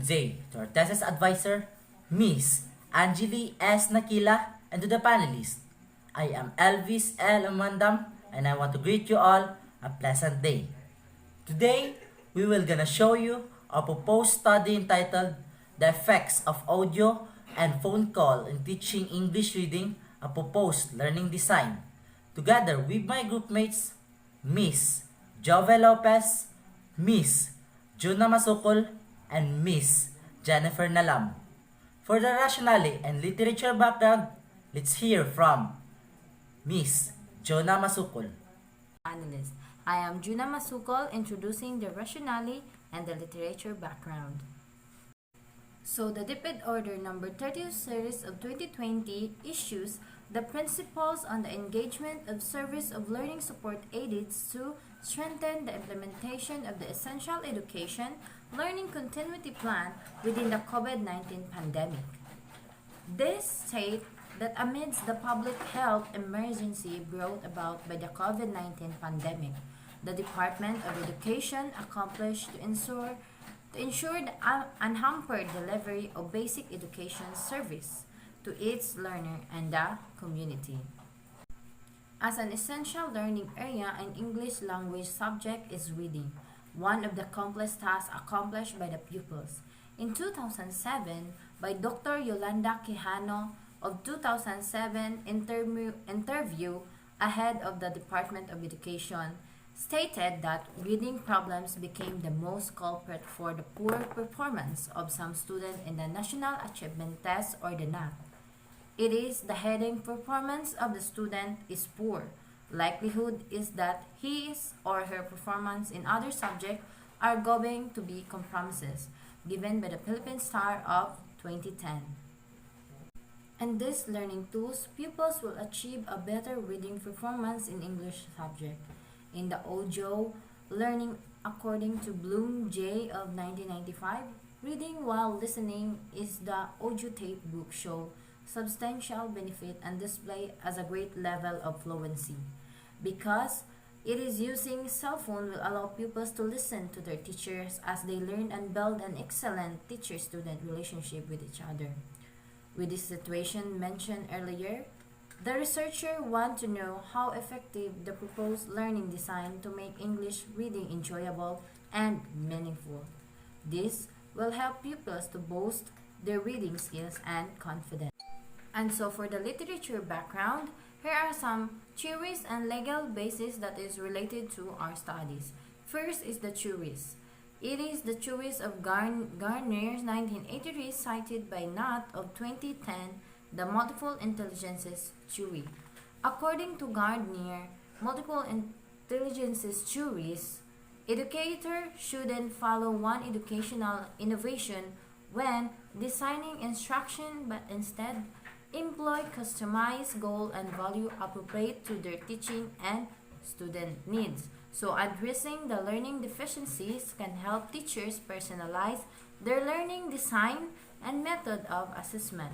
day to our thesis advisor, Miss Angeli S. Nakila, and to the panelists. I am Elvis L. Amandam, and I want to greet you all a pleasant day. Today, we will gonna show you a proposed study entitled The Effects of Audio and Phone Call in Teaching English Reading, a proposed learning design, together with my groupmates, Miss Jove Lopez, Miss Juna Masukol, and Miss Jennifer Nalam. For the rationale and literature background, let's hear from Miss Juna Masukol. Analyst. I am Juna Masukol, introducing the rationale and the literature background. So the DepEd Order number 30 series of 2020 issues the principles on the engagement of service of learning support aids to strengthen the implementation of the essential education learning continuity plan within the COVID-19 pandemic. This state that amidst the public health emergency brought about by the COVID-19 pandemic, the Department of Education accomplished to ensure the unhampered delivery of basic education service to its learner and the community. As an essential learning area, an English language subject is reading, one of the complex tasks accomplished by the pupils. In 2007, by Dr. Yolanda Quijano of 2007 interview ahead of the Department of Education, stated that reading problems became the most culprit for the poor performance of some students in the National Achievement Test or the NAT. It is the heading performance of the student is poor. Likelihood is that his or her performance in other subjects are going to be compromises, given by the Philippine Star of 2010. And these learning tools, pupils will achieve a better reading performance in English subject. In the audio learning, according to Bloom J. of 1995, reading while listening is the audio tape book show substantial benefit and display as a great level of fluency. Because it is using cell phone will allow pupils to listen to their teachers as they learn and build an excellent teacher-student relationship with each other. With this situation mentioned earlier, the researcher want to know how effective the proposed learning design to make English reading enjoyable and meaningful. This will help pupils to boost their reading skills and confidence. And so for the literature background, here are some theories and legal basis that is related to our studies. First is the theories. It is the theories of Gardner's 1983 cited by Knott of 2010, the multiple intelligences theory. According to Gardner, multiple intelligences theories, educators shouldn't follow one educational innovation when designing instruction but instead employ customized goal and value appropriate to their teaching and student needs. So addressing the learning deficiencies can help teachers personalize their learning design and method of assessment.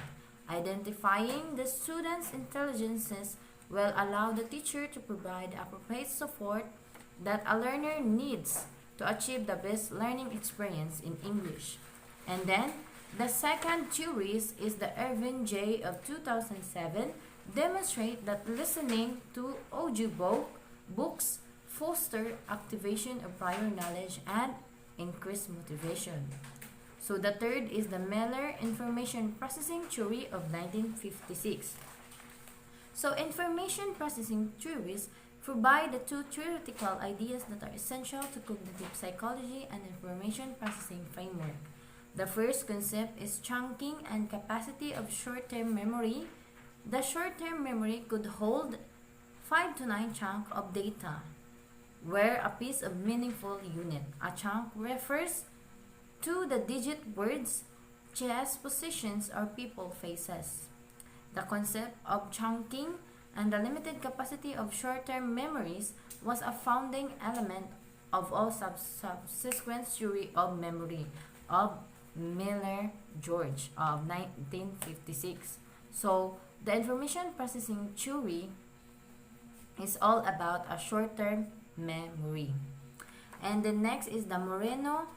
Identifying the student's intelligences will allow the teacher to provide appropriate support that a learner needs to achieve the best learning experience in English. And then, the second theory is the Irvin J. of 2007 demonstrate that listening to audiobook books foster activation of prior knowledge and increase motivation. So the third is the Miller Information Processing Theory of 1956. So information processing theories provide the two theoretical ideas that are essential to cognitive psychology and information processing framework. The first concept is chunking and capacity of short-term memory. The short-term memory could hold 5 to 9 chunks of data, where a piece of meaningful unit. A chunk refers to the digit words, chess positions, or people faces. The concept of chunking and the limited capacity of short-term memories was a founding element of all subsequent theory of memory of Miller George of 1956. So the information processing theory is all about a short-term memory. And the next is the Moreno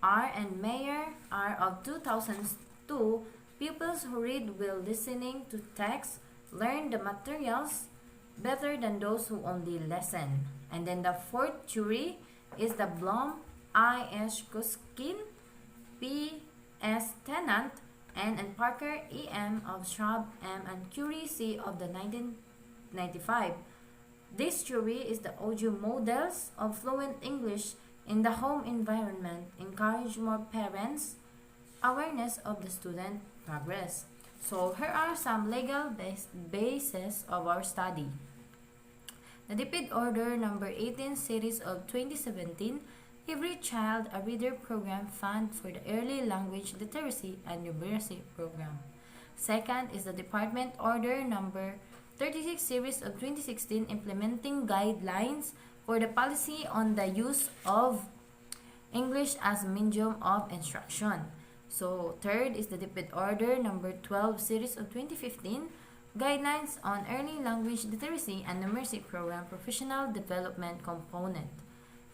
R and Mayer are of 2002. Pupils who read while listening to text learn the materials better than those who only listen. And then the fourth jury is the Blom, I. S. Kuskin, P. S. Tennant, and Parker E. M. of Schwab M. and Curie C. of the 1995. This jury is the audio models of fluent English in the home environment encourage more parents' awareness of the student progress. So here are some legal bases of our study. The DPID Order number 18 series of 2017, Every Child a Reader Program Fund for the Early Language Literacy and Numeracy Program. Second is the Department Order number 36 series of 2016 implementing guidelines for the policy on the use of English as a medium of instruction. So third is the DPID Order number 12 series of 2015 guidelines on early language literacy and numeracy program professional development component.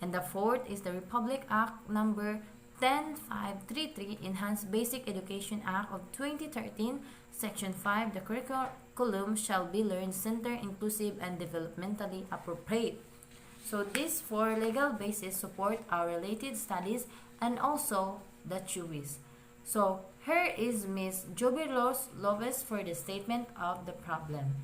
And the fourth is the Republic Act number 10533 Enhanced Basic Education Act of 2013 Section 5, the curriculum shall be learned centered, inclusive, and developmentally appropriate. So these four legal bases support our related studies and also the juries. So here is Ms. Joveros Lopez for the statement of the problem.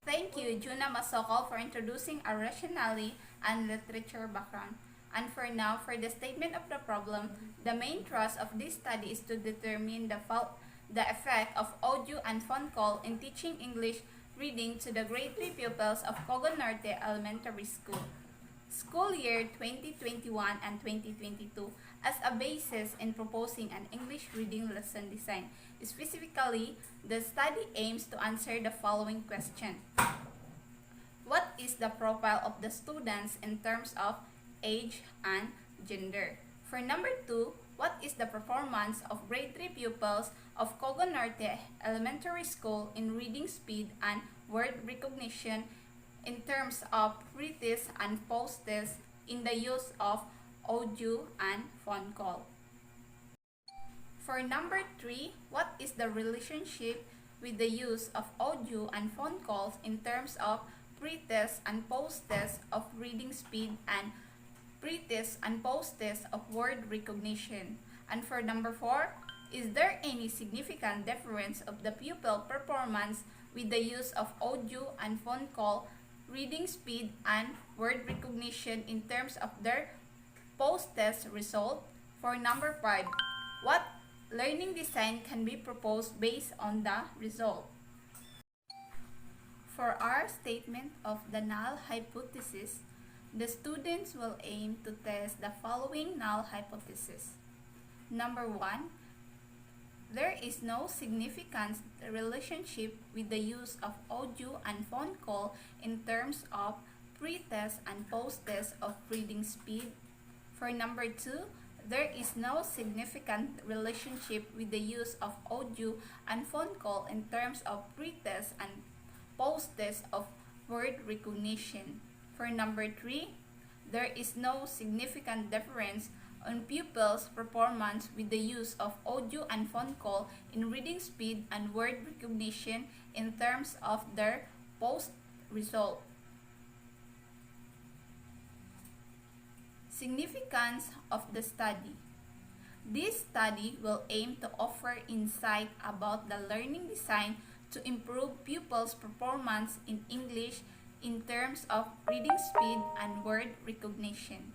Thank you, Juna Masokol, for introducing our rationale and literature background. And for now, for the statement of the problem, the main thrust of this study is to determine the effect of audio and phone call in teaching English reading to the grade 3 pupils of Cogon Norte Elementary School. School year 2021 and 2022 as a basis in proposing an English reading lesson design. Specifically, the study aims to answer the following question. What is the profile of the students in terms of age and gender? For number 2, what is the performance of grade 3 pupils of Cogon Norte Elementary School in reading speed and word recognition in terms of pre-test and post-test in the use of audio and phone call? For number 3, what is the relationship with the use of audio and phone calls in terms of pre-test and post-test of reading speed and pre-test and post-test of word recognition? And for number 4, is there any significant difference of the pupil performance with the use of audio and phone call, reading speed, and word recognition in terms of their post-test result? For number 5, what learning design can be proposed based on the result? For our statement of the null hypothesis, the students will aim to test the following null hypothesis. Number 1, there is no significant relationship with the use of audio and phone call in terms of pre-test and post-test of reading speed. For number 2, there is no significant relationship with the use of audio and phone call in terms of pre-test and post-test of word recognition. For number 3, there is no significant difference on pupils' performance with the use of audio and phone call in reading speed and word recognition in terms of their post result. Significance of the study. This study will aim to offer insight about the learning design to improve pupils' performance in English in terms of reading speed and word recognition.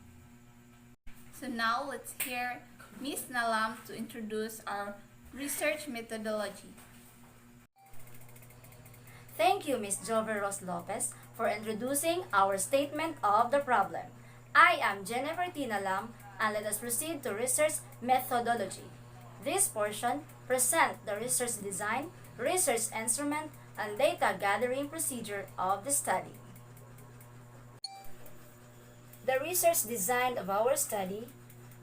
So now let's hear Ms. Nalam to introduce our research methodology. Thank you, Ms. Joveros Lopez, for introducing our statement of the problem. I am Jennifer T. Nalam, and let us proceed to research methodology. This portion presents the research design, research instrument, and data gathering procedure of the study. The research design of our study,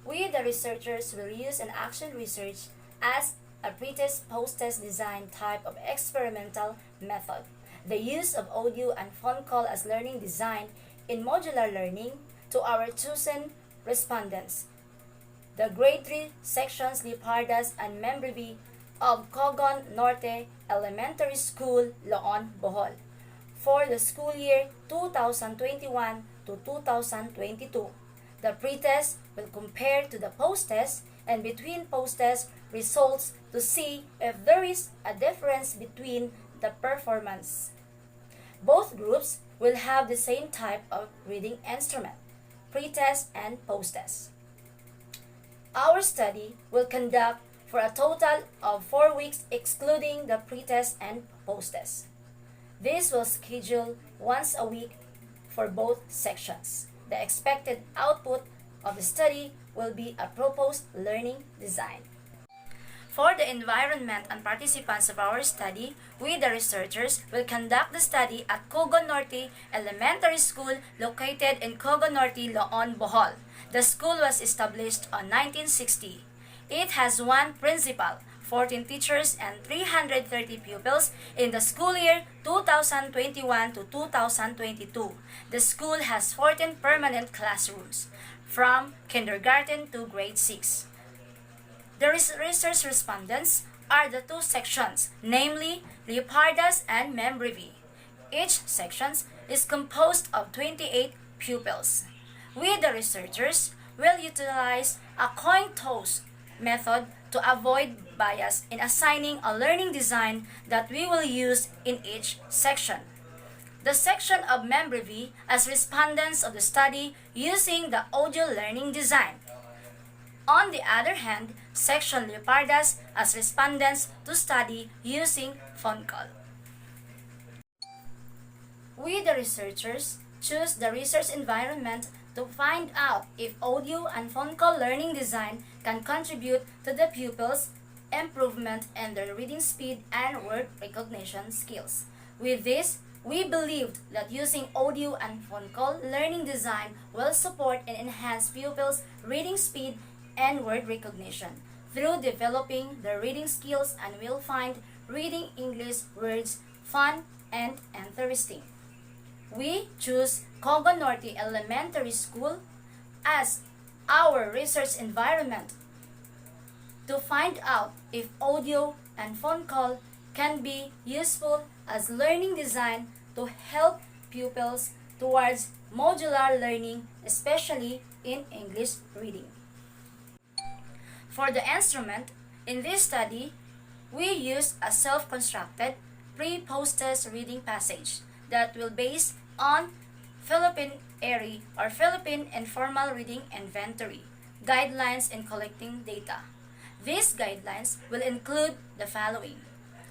we the researchers will use an action research as a pre-test post-test design type of experimental method. The use of audio and phone call as learning design in modular learning to our chosen respondents. the Grade 3 sections Lipardas and Membrevi of Cogon Norte Elementary School, Loon, Bohol, for the school year 2021 to 2022. The pretest will compare to the post-test and between post-test results to see if there is a difference between the performance. Both groups will have the same type of reading instrument, pretest and post-test. Our study will conduct for a total of 4 weeks excluding the pretest and post-test. This will schedule once a week for both sections. The expected output of the study will be a proposed learning design. For the environment and participants of our study, we the researchers will conduct the study at Cogon Norte Elementary School located in Cogon Norte, Loon, Bohol. The school was established on 1960. It has one principal, 14 teachers, and 330 pupils in the school year 2021 to 2022. The school has 14 permanent classrooms, from kindergarten to grade 6. The research respondents are the two sections, namely Lipardas and Membrevi. Each section is composed of 28 pupils. We, the researchers, will utilize a coin toss method to avoid bias in assigning a learning design that we will use in each section. The section of Membrevi as respondents of the study using the audio learning design. On the other hand, section Lipardas as respondents to study using phone call. We, the researchers, choose the research environment to find out if audio and phone call learning design can contribute to the pupils' improvement in their reading speed and word recognition skills. With this, we believed that using audio and phone call learning design will support and enhance pupils' reading speed and word recognition through developing their reading skills and will find reading English words fun and interesting. We choose Cogon Norte Elementary School as our research environment to find out if audio and phone call can be useful as learning design to help pupils towards modular learning, especially in English reading. For the instrument, in this study, we use a self-constructed pre-post-test reading passage that will base on Philippine ERI or Philippine Informal Reading Inventory guidelines in collecting data. These guidelines will include the following.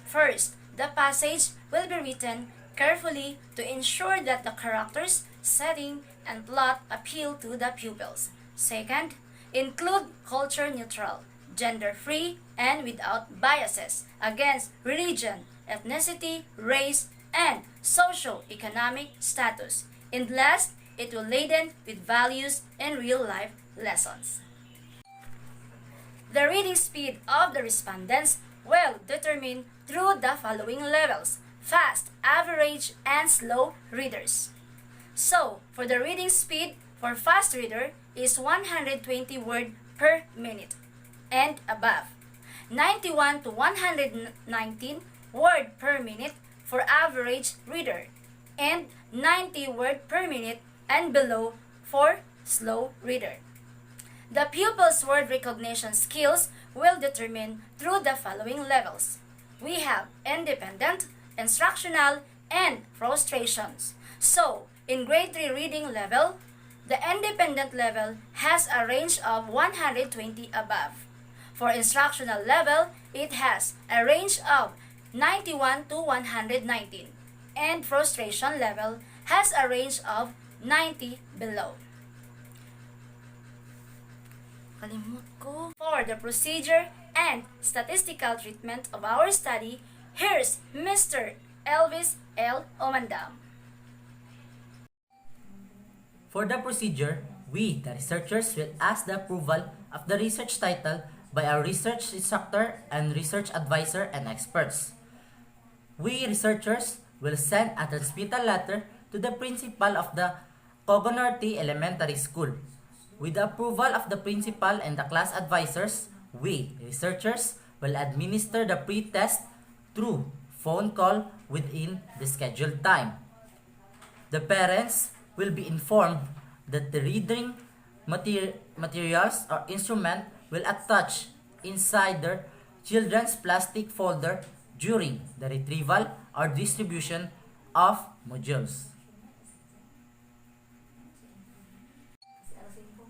First, the passage will be written carefully to ensure that the characters, setting, and plot appeal to the pupils. Second, include culture-neutral, gender-free, and without biases against religion, ethnicity, race, and socio-economic status. And last, it will laden with values and real-life lessons. The reading speed of the respondents will determine through the following levels: fast, average, and slow readers. So, for the reading speed for fast reader is 120 word per minute and above. 91 to 119 word per minute for average reader and 90 word per minute and below for slow reader. The pupil's word recognition skills will determine through the following levels. We have independent, instructional, and frustrations. So, in grade 3 reading level, the independent level has a range of 120 above. For instructional level, it has a range of 91 to 119, and frustration level has a range of 90 below. For the procedure and statistical treatment of our study, here's Mr. Elvis L. Omandam. For the procedure, we, the researchers, will ask the approval of the research title by our research instructor and research advisor and experts. We researchers will send a transmittal letter to the principal of the Cogon Norte Elementary School With the approval of the principal and the class advisors, we, researchers, will administer the pre-test through phone call within the scheduled time. The parents will be informed that the reading materials or instrument will attach inside their children's plastic folder during the retrieval or distribution of modules.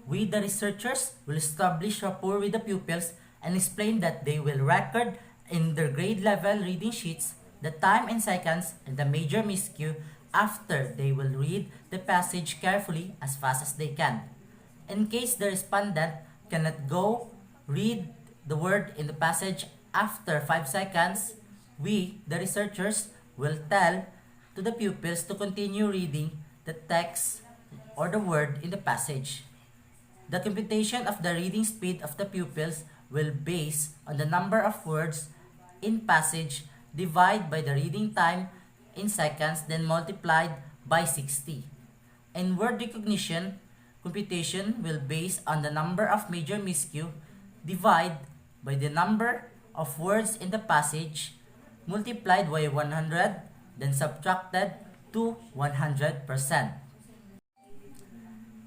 We, the researchers, will establish rapport with the pupils and explain that they will record in their grade level reading sheets the time in seconds and the major miscue after they will read the passage carefully as fast as they can. In case the respondent cannot go read the word in the passage after 5 seconds, we, the researchers, will tell to the pupils to continue reading the text or the word in the passage. The computation of the reading speed of the pupils will base on the number of words in passage divided by the reading time in seconds then multiplied by 60. In word recognition, computation will base on the number of major miscue divided by the number of words in the passage multiplied by 100 then subtracted to 100%.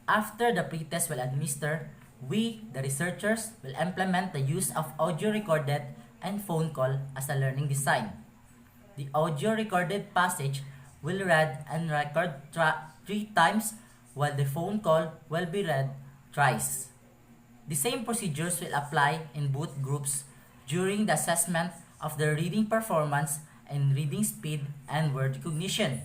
After the pretest will administer, we, the researchers, will implement the use of audio recorded and phone call as a learning design. The audio recorded passage will read and record 3 times while the phone call will be read thrice. The same procedures will apply in both groups during the assessment of their reading performance and reading speed and word recognition.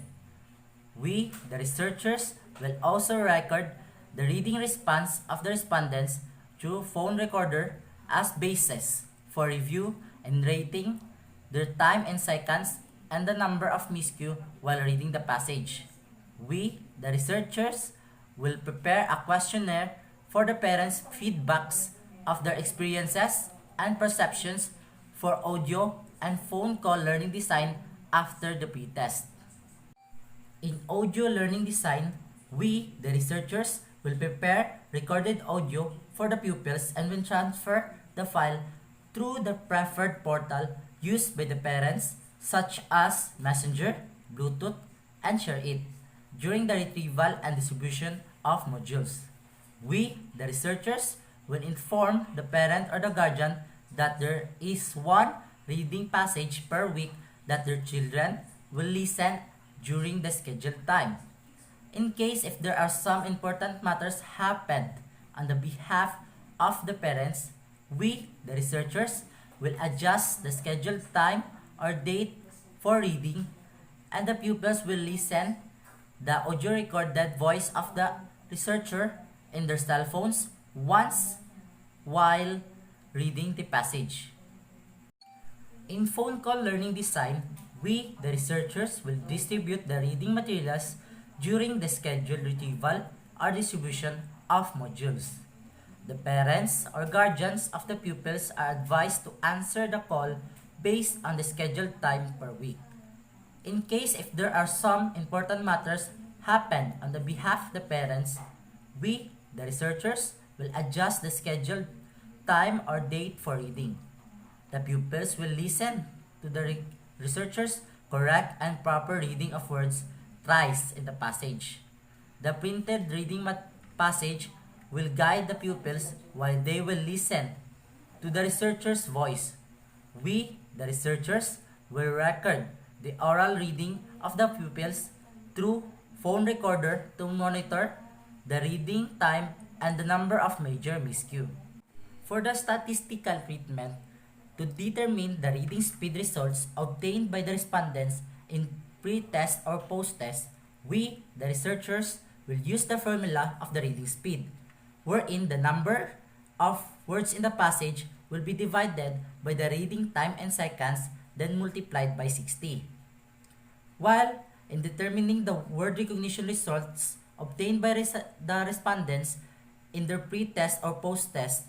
We, the researchers, will also record the reading response of the respondents through phone recorder as basis for review and rating their time in seconds and the number of miscue while reading the passage. We, the researchers, will prepare a questionnaire for the parents' feedbacks of their experiences and perceptions for audio and phone call learning design after the pretest. In audio learning design, we, the researchers, will prepare recorded audio for the pupils and will transfer the file through the preferred portal used by the parents such as Messenger, Bluetooth, and ShareIt during the retrieval and distribution of modules. We, the researchers, will inform the parent or the guardian that there is one reading passage per week that their children will listen during the scheduled time. In case if there are some important matters happened on the behalf of the parents, we, the researchers, will adjust the scheduled time or date for reading and the pupils will listen the audio recorded voice of the researcher in their cell phones once while reading the passage. In phone call learning design, we, the researchers, will distribute the reading materials during the scheduled retrieval or distribution of modules. The parents or guardians of the pupils are advised to answer the call based on the scheduled time per week. In case if there are some important matters happen on the behalf of the parents, we, the researchers, will adjust the scheduled time or date for reading. The pupils will listen to the researchers' correct and proper reading of words thrice in the passage. The printed reading passage will guide the pupils while they will listen to the researcher's voice. We, the researchers, will record the oral reading of the pupils through phone recorder to monitor the reading time and the number of major miscue. For the statistical treatment, to determine the reading speed results obtained by the respondents in pre-test or post-test, we, the researchers, will use the formula of the reading speed, wherein the number of words in the passage will be divided by the reading time in seconds, then multiplied by 60. While in determining the word recognition results obtained by the respondents in their pre-test or post-test,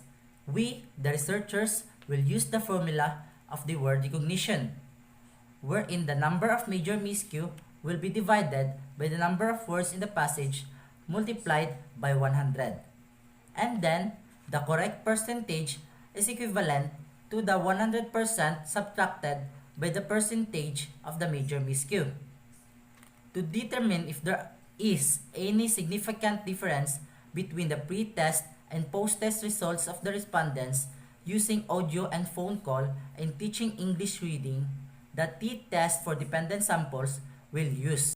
we, the researchers, will use the formula of the word recognition, wherein the number of major miscue will be divided by the number of words in the passage multiplied by 100. And then, the correct percentage is equivalent to the 100% subtracted by the percentage of the major miscue. To determine if there is any significant difference between the pre-test and post-test results of the respondents using audio and phone call in teaching English reading, the t-test for dependent samples will use,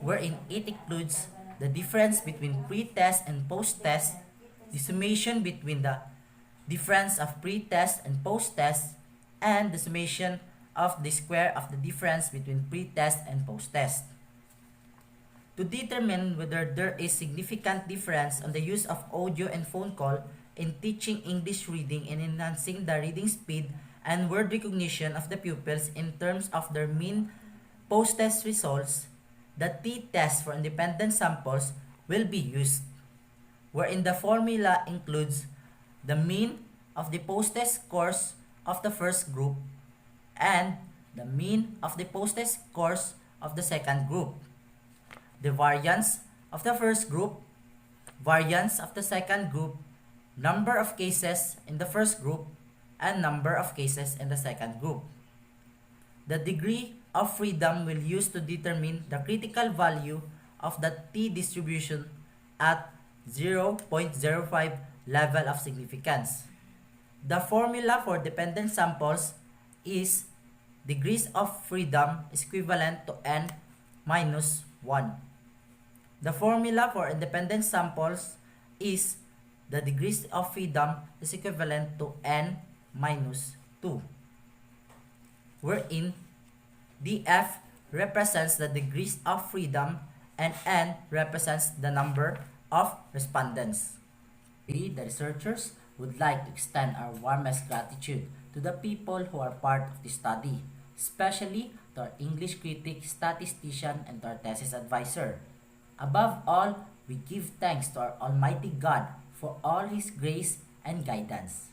wherein it includes the difference between pre-test and post-test, the summation between the difference of pre-test and post-test, and the summation of the square of the difference between pre-test and post-test. To determine whether there is significant difference on the use of audio and phone call in teaching English reading and enhancing the reading speed and word recognition of the pupils in terms of their mean post-test results, the t-test for independent samples will be used, wherein the formula includes the mean of the post-test scores of the first group and the mean of the post-test scores of the second group, the variance of the first group, variance of the second group, number of cases in the first group, and number of cases in the second group. The degree of freedom will use to determine the critical value of the t-distribution at 0.05 level of significance. The formula for dependent samples is degrees of freedom is equivalent to n minus 1. The formula for independent samples is the degrees of freedom is equivalent to n minus 2, wherein df represents the degrees of freedom and n represents the number of respondents. We, the researchers, would like to extend our warmest gratitude to the people who are part of this study, especially to our English critic, statistician, and to our thesis advisor. Above all, we give thanks to our Almighty God for all His grace and guidance.